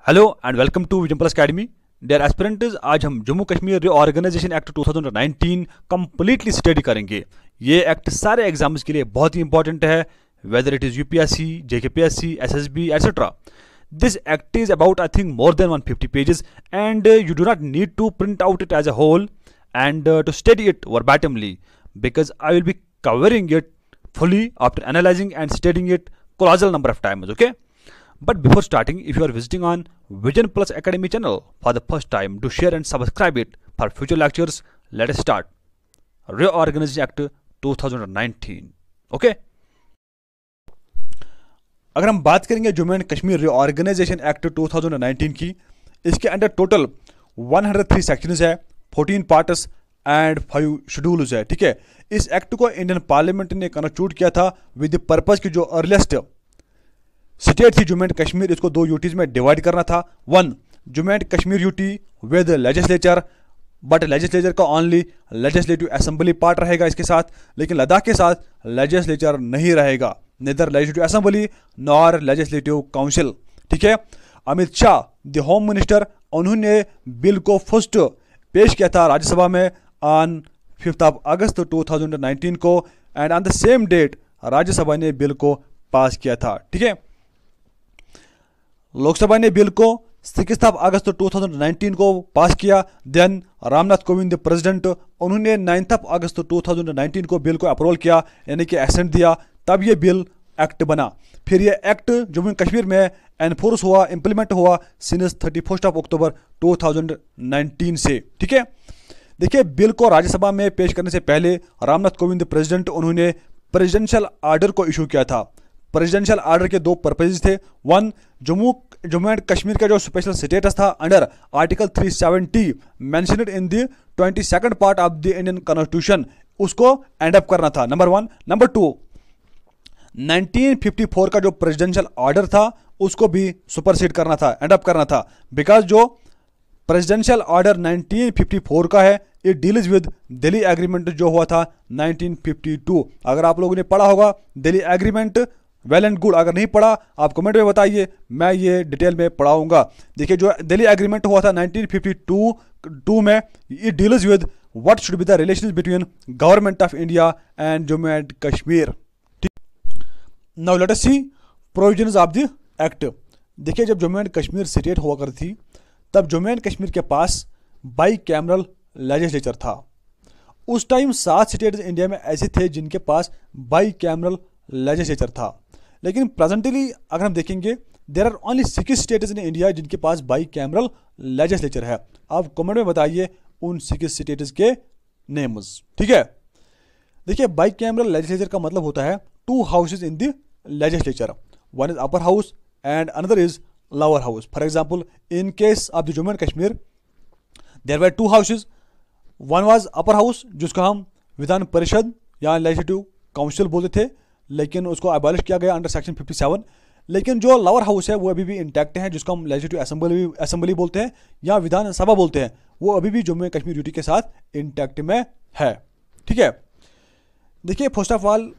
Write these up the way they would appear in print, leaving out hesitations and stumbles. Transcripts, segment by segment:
Hello and welcome to Vision Plus Academy. Dear aspirants, आज हम Jammu Kashmir reorganisation act 2019 completely study करेंगे। ये act सारे एग्जाम्स के लिए बहुत ही इंपॉर्टेंट है, whether it is UPSC, JKPSC, SSB etcetera. This act is about, I think, more than 150 pages, and you do not need to print out it as a whole and to study it verbatimly, because I will be covering it fully after analyzing and studying it colossal number of times. Okay, but before starting, if you are visiting on Vision Plus Academy channel for the first time, do share and subscribe it for future lectures. Let us start. Reorganization Act 2019. Okay. अगर हम बात करेंगे Jammu and Kashmir reorganisation act 2019 की, इसके under total 103 sections है, 14 parts and 5 schedules है। ठीक है, इस एक्ट को इंडियन पार्लियामेंट ने कंस्टिट्यूट किया था विद द पर्पस की जो अर्लीस्ट स्टेट थी जम्मू एंड कश्मीर, इसको दो यूटीज में डिवाइड करना था। One, Jammu and Kashmir UT with legislature, but legislature का ओनली लेजिस्लेटिव असेंबली पार्ट रहेगा इसके साथ, लेकिन लद्दाख के साथ लेजिस्लेचर नहीं रहेगा, neither legislative assembly nor legislative council. ठीक है, Amit Shah the home minister, उन्होंने बिल को फर्स्ट पेश किया था राज्यसभा में ऑन 5 अगस्त 2019 को, and on the same date Rajya Sabha ने बिल को पास किया था। ठीक है, लोकसभा ने बिल को 6 अगस्त 2019 को पास किया। Then Ramnath Kovind the president, उन्होंने 9 अगस्त 2019 को बिल को अप्रूवल किया, यानी कि एसेंट दिया, तब ये बिल एक्ट बना। फिर ये एक्ट जम्मू एंड कश्मीर में एनफोर्स हुआ, इम्प्लीमेंट हुआ सिंस 31 अक्टूबर 2019 से। ठीक है, देखिए, बिल को राज्यसभा में पेश करने से पहले रामनाथ कोविंद प्रेसिडेंट, उन्होंने प्रेसिडेंशियल आर्डर को इशू किया था। प्रेसिडेंशियल आर्डर के दो पर्पजेज थे। वन, जम्मू एंड कश्मीर का जो स्पेशल स्टेटस था under article 370 mentioned in the 22nd part of the Indian constitution, उसको एंड अप करना था, नंबर 1। नंबर 2, 1954 का जो प्रेसिडेंशियल ऑर्डर था उसको भी सुपरसीड करना था, एंड अप करना था, बिकॉज जो प्रेसिडेंशियल ऑर्डर 1954 का है, it deals with Delhi agreement जो हुआ था 1952। अगर आप लोगों ने पढ़ा होगा Delhi agreement, well and good. अगर नहीं पढ़ा आप कमेंट में बताइए, मैं ये डिटेल में पढ़ाऊंगा। देखिए, जो दिल्ली एग्रीमेंट हुआ था 1952 में, it deals with what should be the relations between government of India and Jammu and Kashmir. Now let us see provisions of the act. देखिए, जब जम्मू एंड कश्मीर स्टेट हुआ करती थी, तब जम्मू एंड कश्मीर के पास बाई कैमरल लेजिस्लेचर था। उस टाइम 7 स्टेट्स इंडिया में ऐसे थे जिनके पास बाई कैमरल लेजिस्लेचर था, लेकिन प्रेजेंटली अगर हम देखेंगे, there are only 6 states in India जिनके पास बाई कैमरल लेजिस्लेचर है। आप कमेंट में बताइए उन 6 स्टेट्स के नेम्स। ठीक है, देखिए, बाई कैमरल लेजिस्लेचर का मतलब होता है 2 houses in the legislature, one is upper house and another is lower house. For example, in case of the Jammu and Kashmir there were 2 houses, one was upper house जिसको हम विधान परिषद या लेजिस्लेटिव काउंसिल बोलते थे, लेकिन उसको अबॉलिश किया गया अंडर सेक्शन 57। लेकिन जो लोअर हाउस है वो अभी भी इंटैक्ट है, जिसको हम लेजिस्लेटिव असेंबली बोलते हैं या विधानसभा बोलते हैं, वो अभी भी जम्मू एंड कश्मीर यूटी के साथ इंटैक्ट में है। ठीक है, देखिए, first of all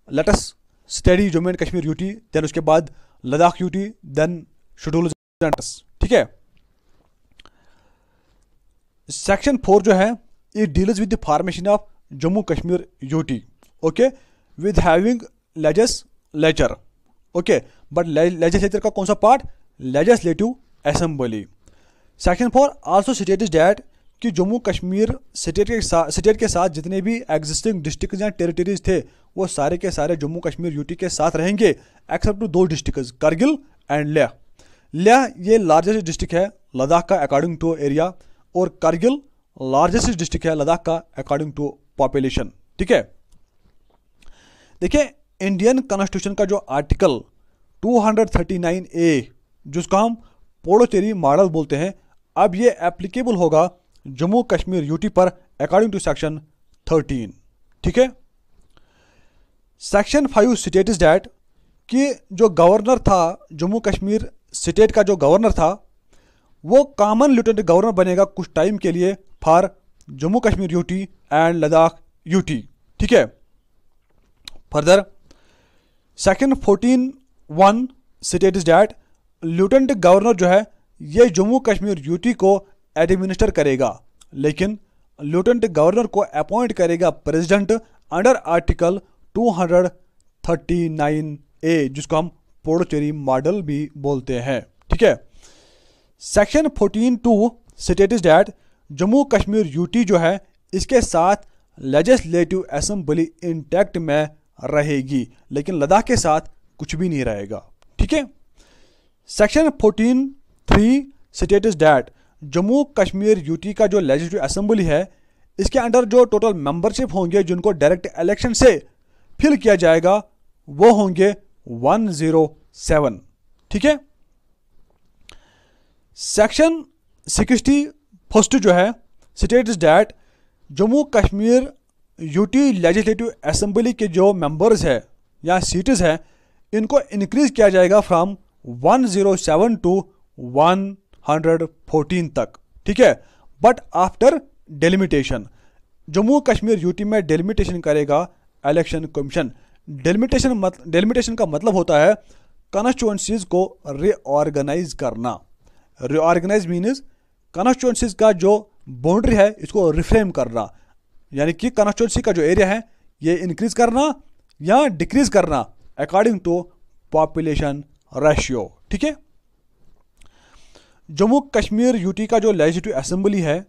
let us study Jammu and Kashmir UT, then उसके बाद लद्दाख यूटी, देन शेड्यूल। ठीक है, सेक्शन 4 जो है, it deals with the formation of Jammu Kashmir UT, okay, with having legislature, okay, but legislature का कौन सा part? Legislative assembly. Section 4 also states that कि जम्मू कश्मीर स्टेट के साथ जितने भी एग्जिस्टिंग डिस्ट्रिक्ट या टेरिटरीज थे, वो सारे के सारे जम्मू कश्मीर यूटी के साथ रहेंगे, except two 2 district, Kargil and Leh. Leh ये लार्जेस्ट डिस्ट्रिक्ट है लद्दाख का अकॉर्डिंग टू एरिया, और करगिल लार्जेस्ट डिस्ट्रिक्ट है लद्दाख का अकॉर्डिंग टू पॉपुलेशन। ठीक है, देखिए, इंडियन कॉन्स्टिट्यूशन का जो आर्टिकल 239A, जिसको हम पोंडिचेरी मॉडल बोलते हैं, अब ये एप्लीकेबल होगा जम्मू कश्मीर यूटी पर अकॉर्डिंग टू सेक्शन 13। ठीक है, सेक्शन 5 स्टेट्स दैट कि जो गवर्नर था जम्मू कश्मीर स्टेट का, जो गवर्नर था वो कॉमन लेफ्टिनेंट गवर्नर बनेगा कुछ टाइम के लिए for Jammu Kashmir UT and Ladakh UT. ठीक है, further section 14(1) states that lieutenant governor जो है ये जम्मू कश्मीर यूटी को एडमिनिस्टर करेगा, लेकिन लेफ्टिनेंट गवर्नर को अपॉइंट करेगा प्रेसिडेंट अंडर आर्टिकल 239A, जिसको हम पुडुचेरी मॉडल भी बोलते हैं। ठीक है। Section 14(2) states that Jammu Kashmir UT जो है इसके साथ लेजिस्लेटिव असेंबली इंटैक्ट में रहेगी, लेकिन लद्दाख के साथ कुछ भी नहीं रहेगा। ठीक है। Section 14(3) states that Jammu Kashmir UT का जो लेजिस्लेटिव असेंबली है इसके अंडर जो टोटल मेंबरशिप होंगे जिनको डायरेक्ट इलेक्शन से फिल किया जाएगा वो होंगे 107। ठीक है। सेक्शन 61 जो है states that Jammu Kashmir UT legislative assembly के जो मेंबर्स है या सीट्स हैं इनको इंक्रीज किया जाएगा फ्रॉम 107 टू 114 तक। ठीक है। But after delimitation, Jammu Kashmir UT में डेलिमिटेशन करेगा इलेक्शन कमीशन। डेलिमिटेशन का मतलब होता है कॉन्स्टिट्यूएंसीज को रीऑर्गेनाइज करना। रीऑर्गेनाइज मीन्स कॉन्स्टिट्यूएंसीज का जो बाउंड्री है इसको रिफ्रेम करना, यानी कि कॉन्स्टिट्यूएंसी का जो एरिया है ये इंक्रीज करना या डिक्रीज करना अकॉर्डिंग टू पॉपुलेशन रेशियो। ठीक है। जम्मू कश्मीर यूटी का जो लेजिस्लेटिव असेंबली है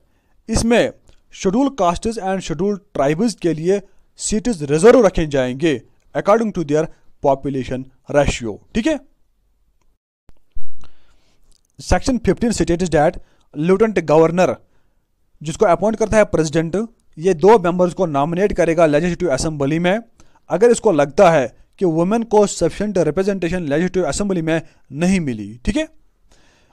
इसमें schedule castes and schedule tribes के लिए सीट्स रिजर्व रखे जाएंगे according to their population ratio. ठीक है। Section 15 states that lieutenant governor जिसको अपॉइंट करता है प्रेसिडेंट, ये 2 मेंबर्स को नॉमिनेट करेगा लेजिस्लेटिव असेंबली में। अगर इसको लगता है कि वुमेन को सफिशिएंट रिप्रेजेंटेशन लेजिस्लेटिव असेंबली में नहीं मिली। ठीक है।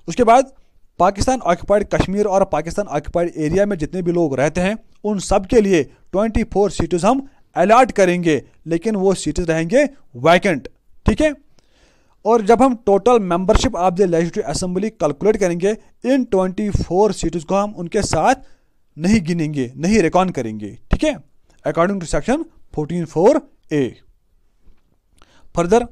उसके बाद पाकिस्तान ऑक्युपाइड कश्मीर और पाकिस्तान ऑक्युपाइड एरिया में जितने भी लोग रहते हैं उन सब के लिए 24 सीट्स हम अलॉट करेंगे, लेकिन वो सीट्स रहेंगे वैकेंट। ठीक है। और जब हम total membership of the legislative assembly calculate करेंगे इन 24 सीट्स को हम उनके साथ नहीं गिनेंगे, नहीं रिकॉन करेंगे। ठीक है। According to section 14(4)A। Further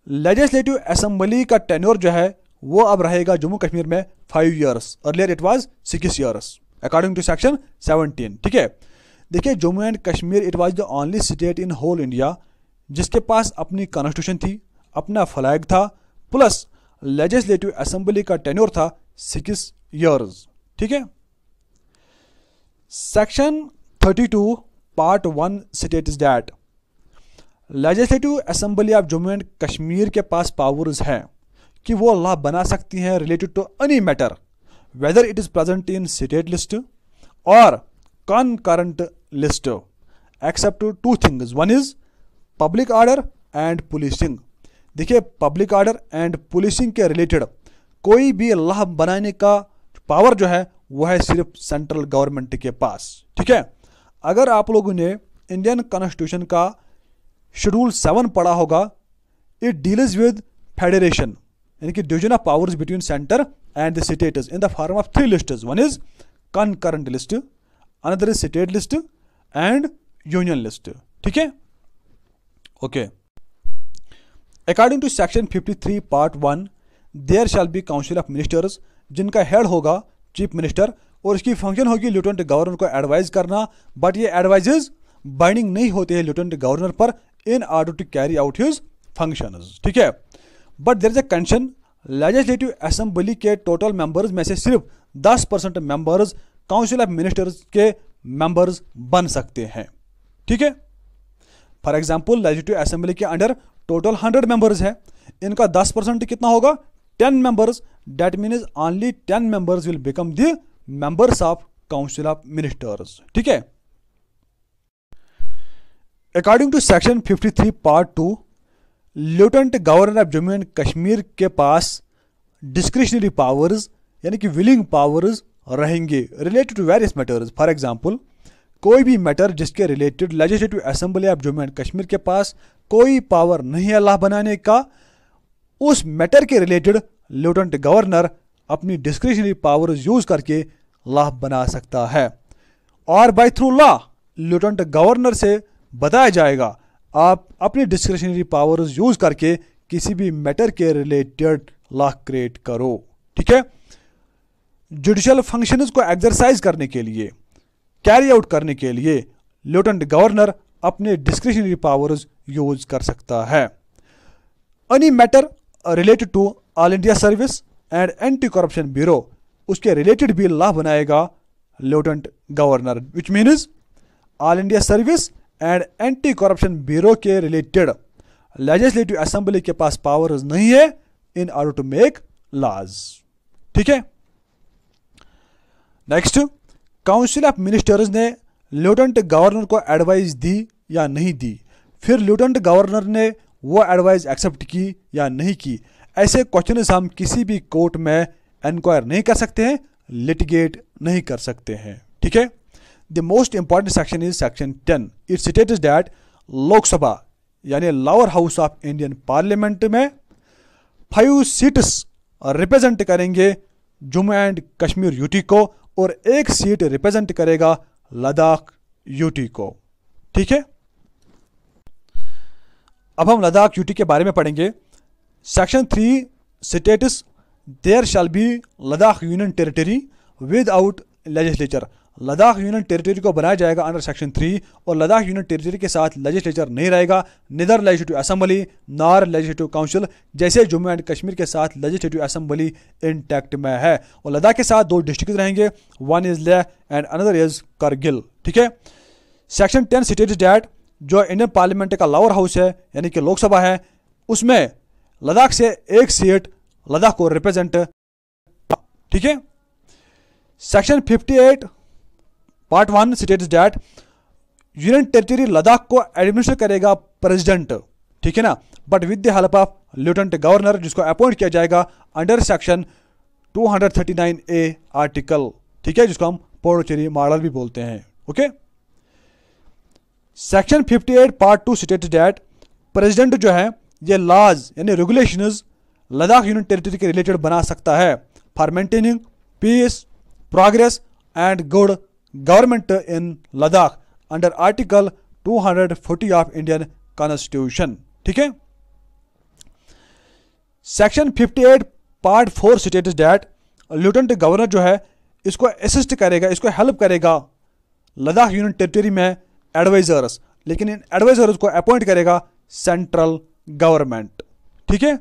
legislative assembly का टेन्योर जो है वो अब रहेगा जम्मू कश्मीर में 5 years, earlier it was 6 years according to section 17। ठीक है। देखिए Jammu and Kashmir it was the only state in whole India जिसके पास अपनी कॉन्स्टिट्यूशन थी, अपना फ्लैग था, प्लस लेजिस्लेटिव असेंबली का टेन्योर था 6 ईयर्स। ठीक है। Section 32 part 1 states that legislative assembly of Jammu and Kashmir के पास पावर्स हैं कि वो लॉ बना सकती हैं related to any matter whether it is present in state list और concurrent list except 2 things, one is public order and policing. देखिए पब्लिक ऑर्डर एंड पुलिसिंग के रिलेटेड कोई भी लॉ बनाने का पावर जो है वो है सिर्फ सेंट्रल गवर्नमेंट के पास। ठीक है। अगर आप लोगों ने इंडियन कॉन्स्टिट्यूशन का शेड्यूल 7 पढ़ा होगा, इट डील्स विद फेडरेशन यानी कि division of powers between centre and the states in the form of 3 lists. One is concurrent list, another is state list and union list. ठीक है। Okay. According to section 53 part 1 there shall be council of ministers जिनका head होगा chief minister और इसकी function होगी lieutenant governor को advise करना, but ये एडवाइजेज बाइंडिंग नहीं होते हैं लेफ्टिनेंट गवर्नर पर in order to carry out his functions. ठीक है। But there is a condition, legislative assembly के टोटल मेंबर्स में से सिर्फ 10% मेंबर्स काउंसिल ऑफ मिनिस्टर्स के मेंबर्स बन सकते हैं। ठीक है। फॉर एग्जाम्पल लेजिस्लेटिव असेंबली के अंडर टोटल 100 मेंबर्स है, इनका 10% कितना होगा 10 members, that means only 10 members will become the members of council of ministers. ठीक है। According to section 53 part 2 lieutenant governor of Jammu and Kashmir के पास डिस्क्रिशनरी पावर्स यानी कि विलिंग पावर्स रहेंगे related to various matters. For example कोई भी matter जिसके related legislative assembly of Jammu and Kashmir के पास कोई पावर नहीं है लॉ बनाने का, उस मैटर के रिलेटेड लेफ्टिनेंट गवर्नर अपनी डिस्क्रिशनरी पावर्स यूज करके लॉ बना सकता है और by through law lieutenant governor से बताया जाएगा आप अपनी डिस्क्रिशनरी पावर्स यूज करके किसी भी मैटर के रिलेटेड लॉ क्रिएट करो। ठीक है, जुडिशियल फंक्शंस को एक्सरसाइज करने के लिए, कैरी आउट करने के लिए लेफ्टिनेंट गवर्नर अपने डिस्क्रिशनरी पावर्स यूज कर सकता है। Any matter related to all India service and anti corruption bureau, उसके रिलेटेड भी लॉ बनाएगा lieutenant governor, which means all India service and anti corruption bureau के रिलेटेड लेजिस्लेटिव असेंबली के पास पावर्स नहीं है in order to make laws. ठीक है, नेक्स्ट, काउंसिल ऑफ मिनिस्टर्स ने लेफ्टिनेंट गवर्नर को एडवाइस दी या नहीं दी, फिर लेफ्टिनेंट गवर्नर ने वो एडवाइस एक्सेप्ट की या नहीं की, ऐसे क्वेश्चन हम किसी भी कोर्ट में इंक्वायर नहीं कर सकते हैं, लिटिगेट नहीं कर सकते हैं। ठीक है, the most important section is section 10। It states that Lok Sabha यानी lower house of Indian parliament में 5 सीट्स रिप्रेजेंट करेंगे जम्मू एंड कश्मीर यूटी को और 1 सीट रिप्रेजेंट करेगा लद्दाख यूटी को। ठीक है, अब हम लद्दाख यूटी के बारे में पढ़ेंगे। Section 3 states there shall be Ladakh union territory without legislature. Ladakh union territory को बनाया जाएगा अंडर सेक्शन 3 और लद्दाख यूनियन टेरिटरी के साथ लेजिस्लेचर नहीं रहेगा, neither legislative assembly nor legislative council, जैसे जम्मू एंड कश्मीर के साथ लेजिस्लेटिव असेंबली इंटैक्ट में है। और लद्दाख के साथ 2 डिस्ट्रिक्ट रहेंगे, one is Leh and another is Kargil. ठीक है, सेक्शन 10 स्टेट्स दैट जो इंडियन पार्लियामेंट का लोअर हाउस है यानी कि लोकसभा है, उसमें लद्दाख से 1 सीट लद्दाख को रिप्रेजेंट। ठीक है, section 58 part 1 states that union territory Ladakh को एडमिनिस्टर करेगा प्रेसिडेंट। ठीक है ना, but with the help of lieutenant governor, जिसको अपॉइंट किया जाएगा अंडर सेक्शन 239A आर्टिकल। ठीक है, जिसको हम पौडुचेरी मॉडल भी बोलते हैं। Okay, section 58 part 2 states that president जो है ये लॉज यानी रेगुलेशंस लद्दाख यूनियन टेरिटरी के रिलेटेड बना सकता है for maintaining peace, progress and good government in Ladakh under article 240 of Indian constitution. ठीक है, section 58 part 4 states that lieutenant governor जो है इसको असिस्ट करेगा, इसको हेल्प करेगा लद्दाख यूनियन टेरिटरी में एडवाइजर्स, लेकिन इन एडवाइजर्स को अपॉइंट करेगा सेंट्रल गवर्नमेंट। ठीक है,